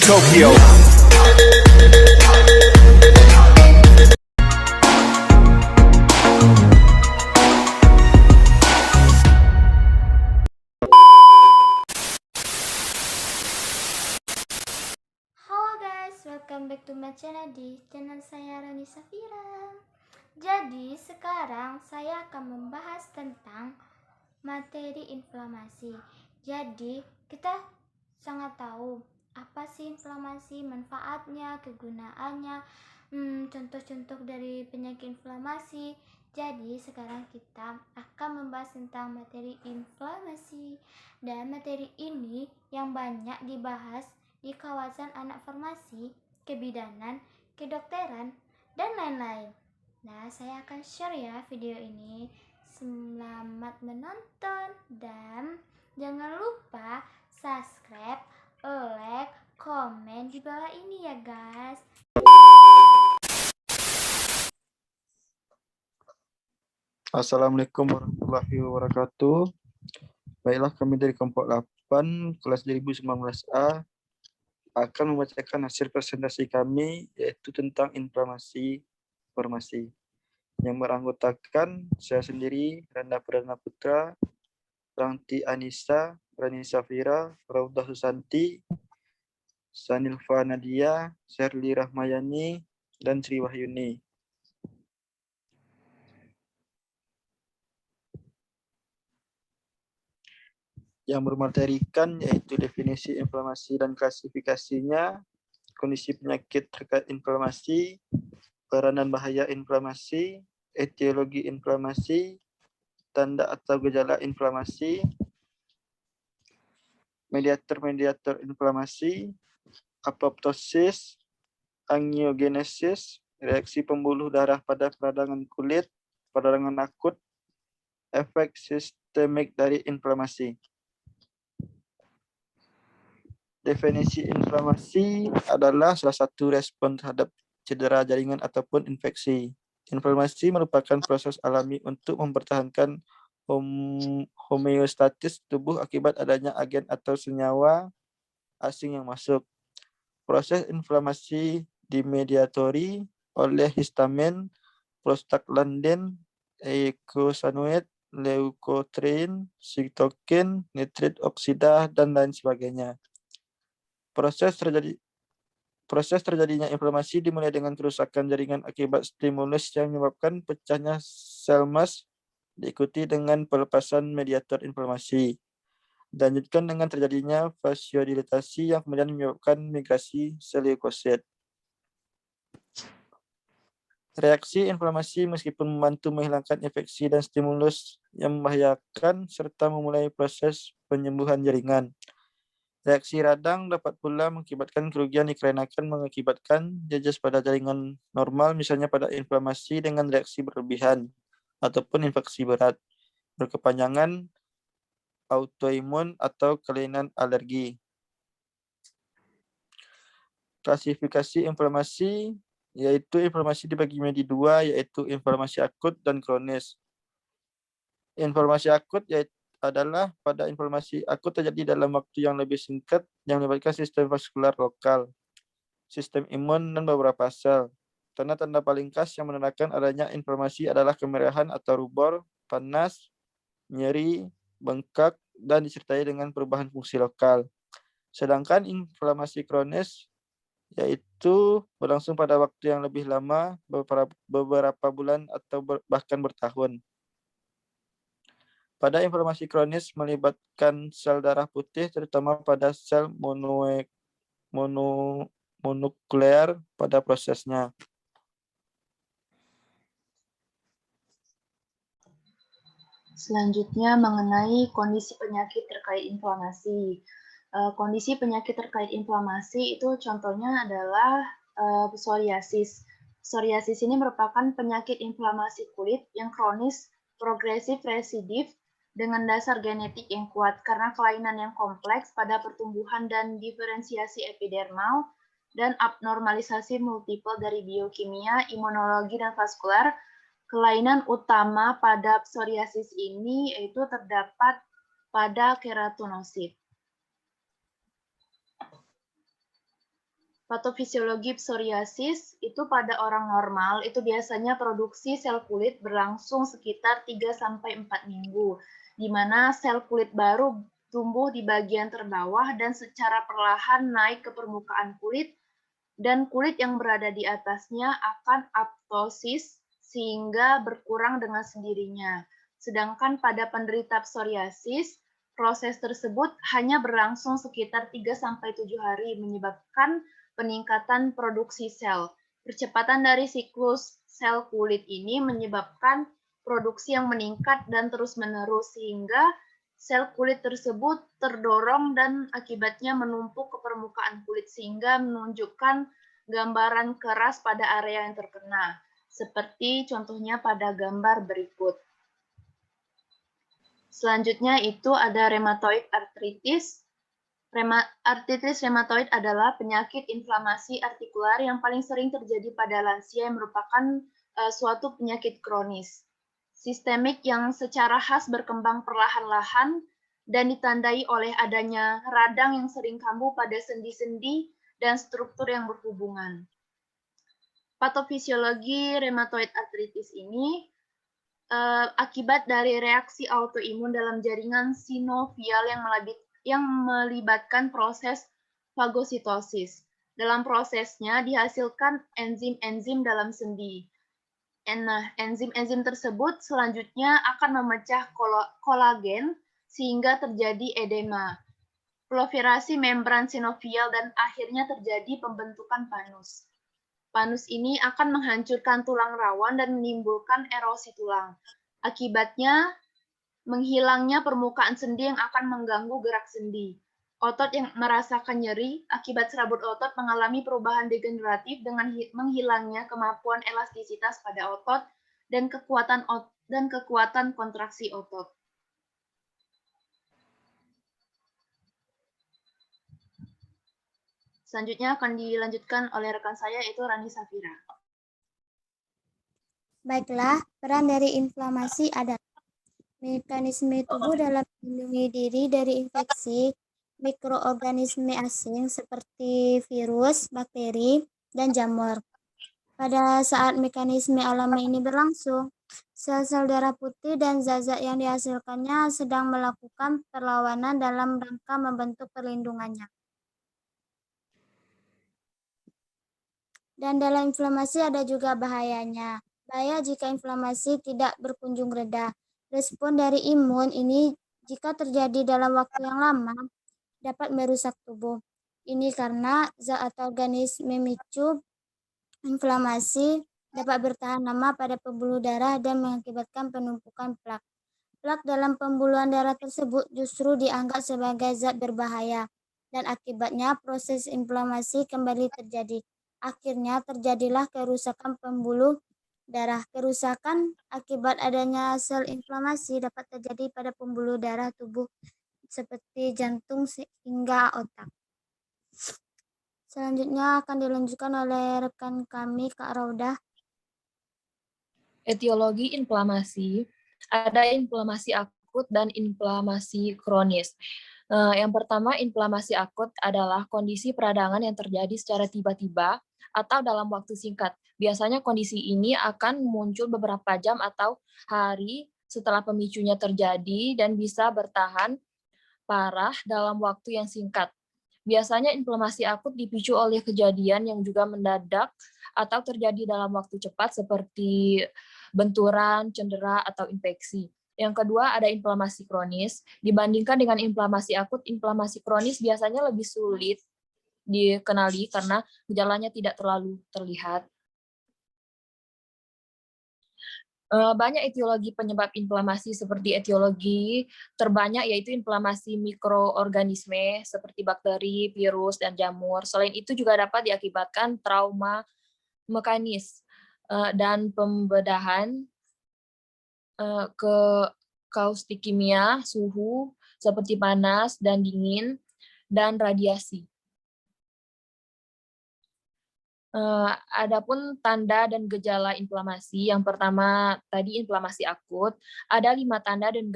Tokyo. Halo guys, welcome back to my channel di channel saya Rani Safira. Jadi sekarang saya akan membahas tentang materi inflamasi. Jadi kita sangat tahu apa sih inflamasi, manfaatnya, kegunaannya, contoh-contoh dari penyakit inflamasi. Jadi sekarang kita akan membahas tentang materi inflamasi. Dan materi ini yang banyak dibahas di kawasan anak farmasi, kebidanan, kedokteran, dan lain-lain. Nah, saya akan share ya video ini. Selamat menonton dan jangan lupa subscribe, like, komen di bawah ini ya guys. Assalamualaikum warahmatullahi wabarakatuh. Baiklah, kami dari kelompok 8 kelas 2019A akan membacakan hasil presentasi kami, yaitu tentang inflamasi farmasi, yang beranggotakan saya sendiri, Randa Perdana Putra, Ranti Anissa, Rani Safira, Raudah Susanti, Sanilva Nadia, Sherly Rahmayani, dan Sri Wahyuni. Yang bermaterikan yaitu definisi inflamasi dan klasifikasinya, kondisi penyakit terkait inflamasi, peranan bahaya inflamasi, etiologi inflamasi, tanda atau gejala inflamasi, mediator-mediator inflamasi, apoptosis, angiogenesis, reaksi pembuluh darah pada peradangan kulit, peradangan akut, efek sistemik dari inflamasi. Definisi inflamasi adalah salah satu respon terhadap cedera jaringan ataupun infeksi. Inflamasi merupakan proses alami untuk mempertahankan homeostatis tubuh akibat adanya agen atau senyawa asing yang masuk. Proses inflamasi dimediatori oleh histamin, prostaglandin, eikosanoid, leukotriene, sitokin, nitrit oksida, dan lain sebagainya. Proses terjadinya inflamasi dimulai dengan kerusakan jaringan akibat stimulus yang menyebabkan pecahnya sel emas, diikuti dengan pelepasan mediator inflamasi. Dilanjutkan dengan terjadinya vasodilatasi yang kemudian menyebabkan migrasi sel leukosit. Reaksi inflamasi meskipun membantu menghilangkan infeksi dan stimulus yang membahayakan serta memulai proses penyembuhan jaringan. Reaksi radang dapat pula mengakibatkan kerugian dikarenakan mengakibatkan jejas pada jaringan normal, misalnya pada inflamasi dengan reaksi berlebihan ataupun infeksi berat, berkepanjangan, autoimun, atau kelainan alergi. Klasifikasi inflamasi, yaitu inflamasi dibagi menjadi dua, yaitu inflamasi akut dan kronis. Inflamasi akut adalah pada inflamasi akut terjadi dalam waktu yang lebih singkat yang melibatkan sistem vaskular lokal, sistem imun, dan beberapa sel. Tanda-tanda paling khas yang menandakan adanya inflamasi adalah kemerahan atau rubor, panas, nyeri, bengkak, dan disertai dengan perubahan fungsi lokal. Sedangkan inflamasi kronis yaitu berlangsung pada waktu yang lebih lama, beberapa bulan atau bahkan bertahun. Pada inflamasi kronis melibatkan sel darah putih, terutama pada sel mononuklear pada prosesnya. Selanjutnya mengenai kondisi penyakit terkait inflamasi. Kondisi penyakit terkait inflamasi itu contohnya adalah psoriasis. Psoriasis ini merupakan penyakit inflamasi kulit yang kronis, progresif, residif, dengan dasar genetik yang kuat karena kelainan yang kompleks pada pertumbuhan dan diferensiasi epidermal dan abnormalisasi multiple dari biokimia, imunologi, dan vaskular. Kelainan utama pada psoriasis ini yaitu terdapat pada keratinosit. Patofisiologi psoriasis itu pada orang normal itu biasanya produksi sel kulit berlangsung sekitar 3-4 minggu, di mana sel kulit baru tumbuh di bagian terbawah dan secara perlahan naik ke permukaan kulit, dan kulit yang berada di atasnya akan apoptosis sehingga berkurang dengan sendirinya. Sedangkan pada penderita psoriasis, proses tersebut hanya berlangsung sekitar 3-7 hari, menyebabkan peningkatan produksi sel. Percepatan dari siklus sel kulit ini menyebabkan produksi yang meningkat dan terus-menerus, sehingga sel kulit tersebut terdorong dan akibatnya menumpuk ke permukaan kulit, sehingga menunjukkan gambaran keras pada area yang terkena, seperti contohnya pada gambar berikut. Selanjutnya itu ada rheumatoid arthritis. Artritis rheumatoid adalah penyakit inflamasi artikular yang paling sering terjadi pada lansia yang merupakan suatu penyakit kronis, sistemik yang secara khas berkembang perlahan-lahan dan ditandai oleh adanya radang yang sering kambuh pada sendi-sendi dan struktur yang berhubungan. Patofisiologi rheumatoid arthritis ini akibat dari reaksi autoimun dalam jaringan sinovial yang melibatkan proses fagositosis. Dalam prosesnya dihasilkan enzim-enzim dalam sendi. Nah, enzim-enzim tersebut selanjutnya akan memecah kolagen sehingga terjadi edema, proliferasi membran sinovial, dan akhirnya terjadi pembentukan panus. Panus ini akan menghancurkan tulang rawan dan menimbulkan erosi tulang. Akibatnya, menghilangnya permukaan sendi yang akan mengganggu gerak sendi. Otot yang merasakan nyeri akibat serabut otot mengalami perubahan degeneratif dengan menghilangnya kemampuan elastisitas pada otot dan kekuatan kontraksi otot. Selanjutnya akan dilanjutkan oleh rekan saya, yaitu Rani Safira. Baiklah, peran dari inflamasi adalah mekanisme tubuh dalam melindungi diri dari infeksi mikroorganisme asing seperti virus, bakteri, dan jamur. Pada saat mekanisme alami ini berlangsung, sel-sel darah putih dan zat-zat yang dihasilkannya sedang melakukan perlawanan dalam rangka membentuk perlindungannya. Dan dalam inflamasi ada juga bahayanya. Bahaya jika inflamasi tidak berkunjung reda. Respon dari imun ini jika terjadi dalam waktu yang lama dapat merusak tubuh. Ini karena zat atau organisme memicu inflamasi dapat bertahan lama pada pembuluh darah dan mengakibatkan penumpukan plak. Plak dalam pembuluhan darah tersebut justru dianggap sebagai zat berbahaya dan akibatnya proses inflamasi kembali terjadi. Akhirnya terjadilah kerusakan pembuluh darah. Kerusakan akibat adanya sel inflamasi dapat terjadi pada pembuluh darah tubuh seperti jantung hingga otak. Selanjutnya akan dilanjutkan oleh rekan kami, Kak Raudah. Etiologi inflamasi, ada inflamasi akut dan inflamasi kronis. Yang pertama, inflamasi akut adalah kondisi peradangan yang terjadi secara tiba-tiba atau dalam waktu singkat. Biasanya kondisi ini akan muncul beberapa jam atau hari setelah pemicunya terjadi dan bisa bertahan parah dalam waktu yang singkat. Biasanya inflamasi akut dipicu oleh kejadian yang juga mendadak atau terjadi dalam waktu cepat seperti benturan, cedera, atau infeksi. Yang kedua ada inflamasi kronis. Dibandingkan dengan inflamasi akut, inflamasi kronis biasanya lebih sulit dikenali karena gejalanya tidak terlalu terlihat. Banyak etiologi penyebab inflamasi seperti etiologi terbanyak yaitu inflamasi mikroorganisme seperti bakteri, virus, dan jamur. Selain itu juga dapat diakibatkan trauma mekanis dan pembedahan ke kaustik kimia, suhu seperti panas dan dingin, dan radiasi. Adapun tanda dan gejala inflamasi, yang pertama tadi inflamasi akut, ada 5 tanda dan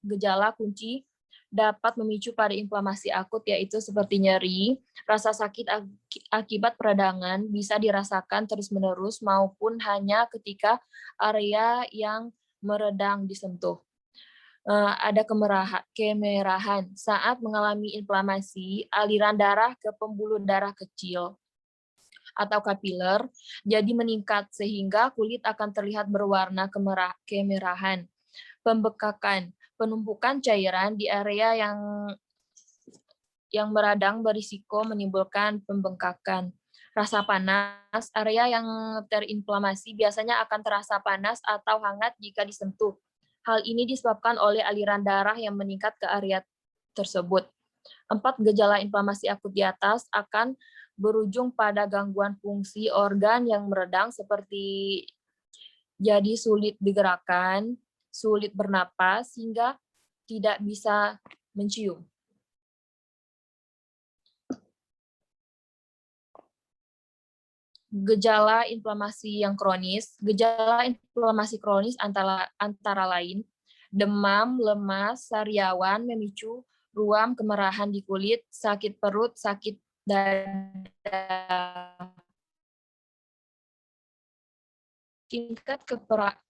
gejala kunci dapat memicu pada inflamasi akut, yaitu seperti nyeri, rasa sakit akibat peradangan bisa dirasakan terus-menerus maupun hanya ketika area yang meredang disentuh. Ada kemerahan. Saat mengalami inflamasi, aliran darah ke pembuluh darah kecil atau kapiler jadi meningkat sehingga kulit akan terlihat berwarna kemerahan. Pembekakan, penumpukan cairan di area yang meradang berisiko menimbulkan pembengkakan. Rasa panas, area yang terinflamasi biasanya akan terasa panas atau hangat jika disentuh. Hal ini disebabkan oleh aliran darah yang meningkat ke area tersebut. 4 gejala inflamasi akut di atas akan berujung pada gangguan fungsi organ yang meredang seperti jadi sulit digerakkan, sulit bernapas, hingga tidak bisa mencium. Gejala inflamasi yang kronis. Gejala inflamasi kronis antara lain demam, lemas, sariawan, memicu, ruam, kemerahan di kulit, sakit perut, sakit dada. Tingkat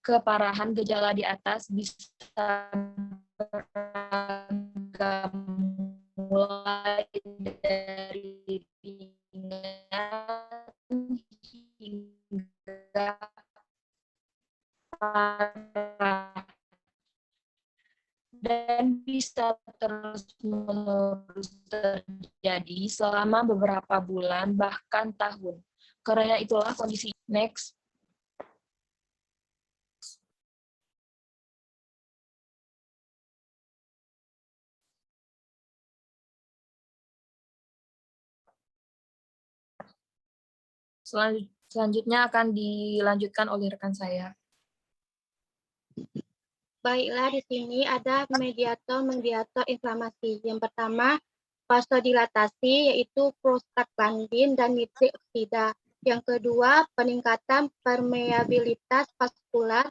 keparahan gejala di atas bisa beragam, mulai dari ringan hingga parah, dan bisa terus-menerus terjadi selama beberapa bulan bahkan tahun. Karena itulah kondisi. Next. Selanjutnya akan dilanjutkan oleh rekan saya. Baiklah, di sini ada mediator inflamasi. Yang pertama, vasodilatasi, yaitu prostaglandin dan nitrit oksida. Yang kedua, peningkatan permeabilitas vaskular,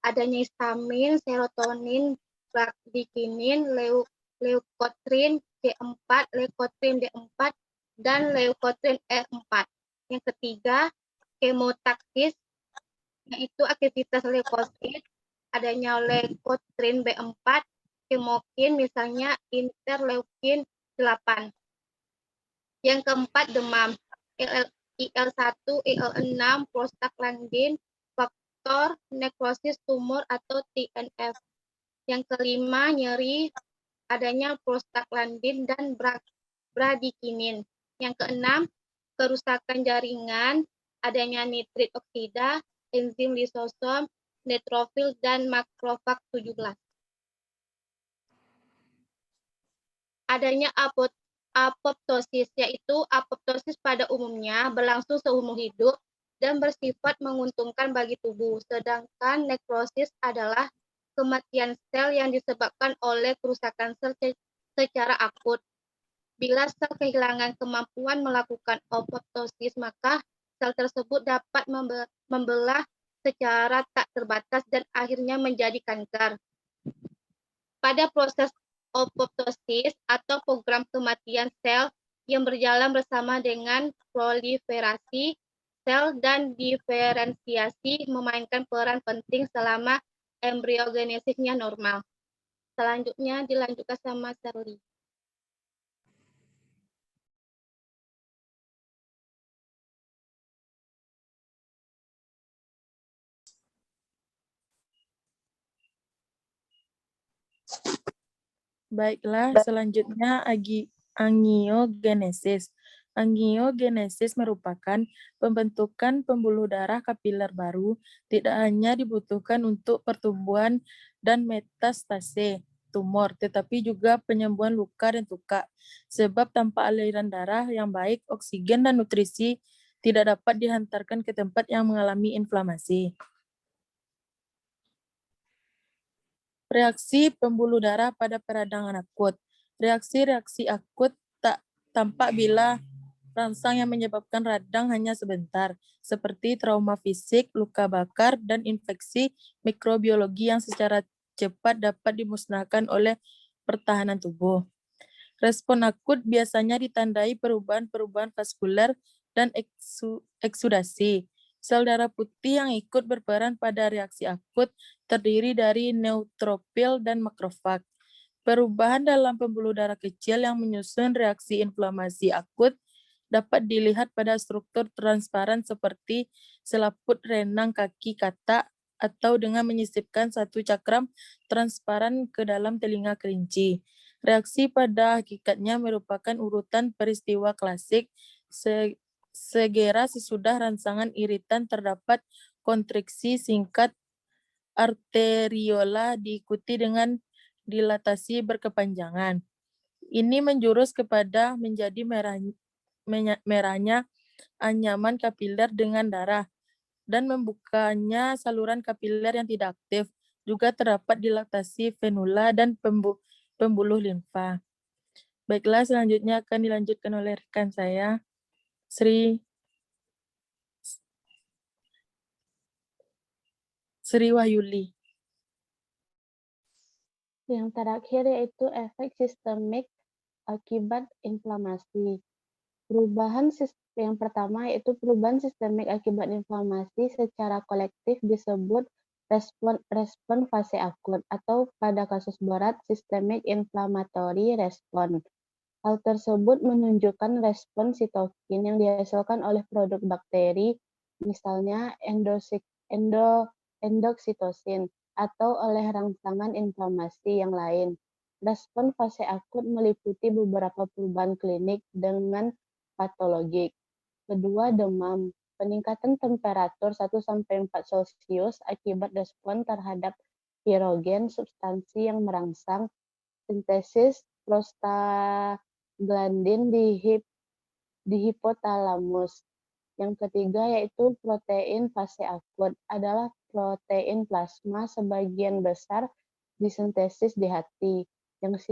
adanya histamin, serotonin, bradikinin, leukotrin C4, leukotrin D4, dan leukotrin E4. Yang ketiga, kemotaksis, yaitu aktivitas leukosit, adanya leukotrin B4, kemokin, misalnya interleukin 8. Yang keempat, demam, IL1, IL6, prostaglandin, faktor nekrosis tumor atau TNF. Yang kelima, nyeri, adanya prostaglandin dan bradikinin. Yang keenam, kerusakan jaringan, adanya nitrit oksida, enzim lisosom, neutrofil, dan makrofag 17. Adanya apoptosis, yaitu apoptosis pada umumnya berlangsung seumur hidup dan bersifat menguntungkan bagi tubuh, sedangkan nekrosis adalah kematian sel yang disebabkan oleh kerusakan sel secara akut. Bila sel kehilangan kemampuan melakukan apoptosis, maka sel tersebut dapat membelah secara tak terbatas dan akhirnya menjadi kanker. Pada proses apoptosis atau program kematian sel yang berjalan bersama dengan proliferasi sel dan diferensiasi memainkan peran penting selama embriogenesisnya normal. Selanjutnya dilanjutkan sama Shirley. Baiklah, selanjutnya angiogenesis. Angiogenesis merupakan pembentukan pembuluh darah kapiler baru, tidak hanya dibutuhkan untuk pertumbuhan dan metastase tumor, tetapi juga penyembuhan luka dan tuka. Sebab tanpa aliran darah yang baik, oksigen dan nutrisi tidak dapat dihantarkan ke tempat yang mengalami inflamasi. Reaksi pembuluh darah pada peradangan akut. Reaksi-reaksi akut tak tampak bila rangsang yang menyebabkan radang hanya sebentar, seperti trauma fisik, luka bakar, dan infeksi mikrobiologi yang secara cepat dapat dimusnahkan oleh pertahanan tubuh. Respon akut biasanya ditandai perubahan-perubahan vaskuler dan eksudasi. Sel darah putih yang ikut berperan pada reaksi akut terdiri dari neutrofil dan makrofag. Perubahan dalam pembuluh darah kecil yang menyusun reaksi inflamasi akut dapat dilihat pada struktur transparan seperti selaput renang kaki katak atau dengan menyisipkan satu cakram transparan ke dalam telinga kelinci. Reaksi pada hakikatnya merupakan urutan peristiwa klasik. Segera sesudah rangsangan iritan terdapat kontriksi singkat arteriola diikuti dengan dilatasi berkepanjangan. Ini menjurus kepada menjadi merahnya anyaman kapiler dengan darah dan membukanya saluran kapiler yang tidak aktif. Juga terdapat dilatasi venula dan pembuluh limfa. Baiklah, selanjutnya akan dilanjutkan oleh rekan saya, Sri Wahyuli. Yang terakhir yaitu efek sistemik akibat inflamasi. Yang pertama yaitu perubahan sistemik akibat inflamasi secara kolektif disebut respon fase akut atau pada kasus berat systemic inflammatory response. Hal tersebut menunjukkan respon sitokin yang dihasilkan oleh produk bakteri, misalnya endoksitosin, atau oleh rangsangan inflamasi yang lain. Respon fase akut meliputi beberapa perubahan klinik dengan patologik. Kedua, demam. Peningkatan temperatur 1-4 Celcius akibat respon terhadap pirogen, substansi yang merangsang sintesis prostaglandin di hipotalamus. Yang ketiga yaitu protein fase akut adalah protein plasma sebagian besar disintesis di hati. Yang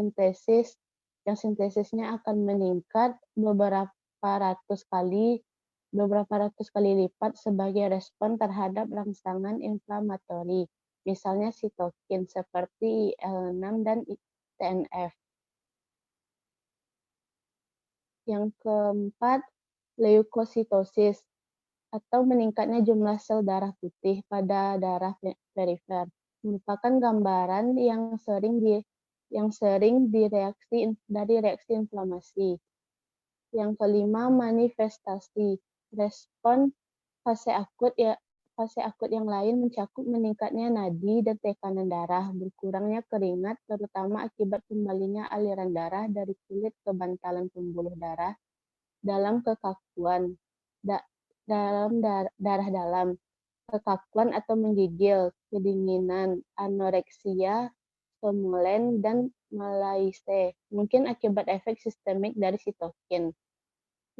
sintesisnya akan meningkat beberapa ratus kali lipat sebagai respon terhadap rangsangan inflamatori, misalnya sitokin seperti IL-6 dan TNF. Yang keempat, leukositosis atau meningkatnya jumlah sel darah putih pada darah perifer, merupakan gambaran yang sering dari reaksi inflamasi. Yang kelima, manifestasi. Respon fase akut yang lain mencakup meningkatnya nadi dan tekanan darah, berkurangnya keringat, terutama akibat kembalinya aliran darah dari kulit ke bantalan pembuluh darah dalam kekakuan, darah dalam, kekakuan atau menggigil, kedinginan, anoreksia, somnolen, dan malaise, mungkin akibat efek sistemik dari sitokin.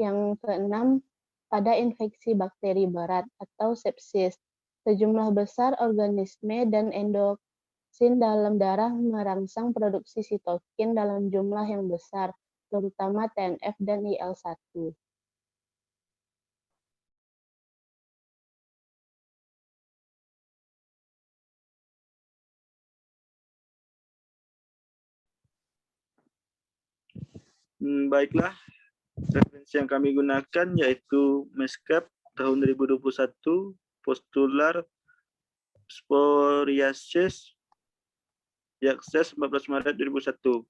Yang keenam, pada infeksi bakteri berat atau sepsis, sejumlah besar organisme dan endoksin dalam darah merangsang produksi sitokin dalam jumlah yang besar, terutama TNF dan IL-1. Baiklah, referensi yang kami gunakan yaitu MESCAP tahun 2021, postular psoriasis, Yakses 14 Maret 2001.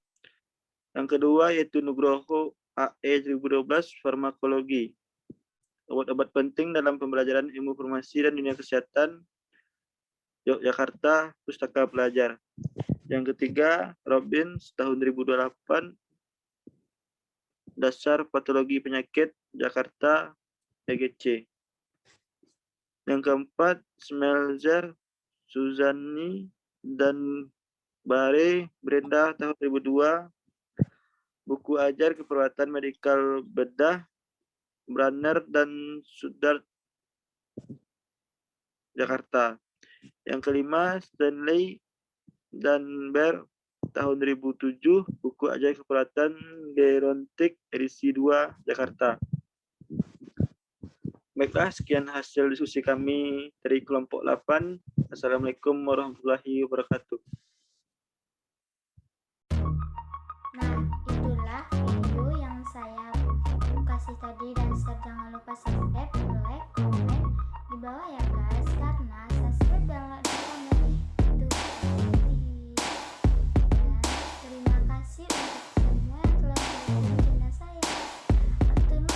Yang kedua yaitu Nugroho AE 2012, farmakologi. Obat-obat penting dalam pembelajaran ilmu farmasi dan dunia kesehatan, Yogyakarta, Pustaka Pelajar. Yang ketiga, Robbins tahun 2008, Dasar Patologi Penyakit, Jakarta, EGC. Yang keempat, Smelzer, Suzani, dan Bare, Brenda tahun 2002, buku ajar keperawatan medikal bedah, Branner dan Sudar, Jakarta. Yang kelima, Stanley dan Bear tahun 2007, buku ajar keperawatan gerontik edisi 2, Jakarta. Baiklah, sekian hasil diskusi kami dari kelompok 8. Assalamualaikum warahmatullahi wabarakatuh. informasi tadi dan jangan lupa subscribe, like,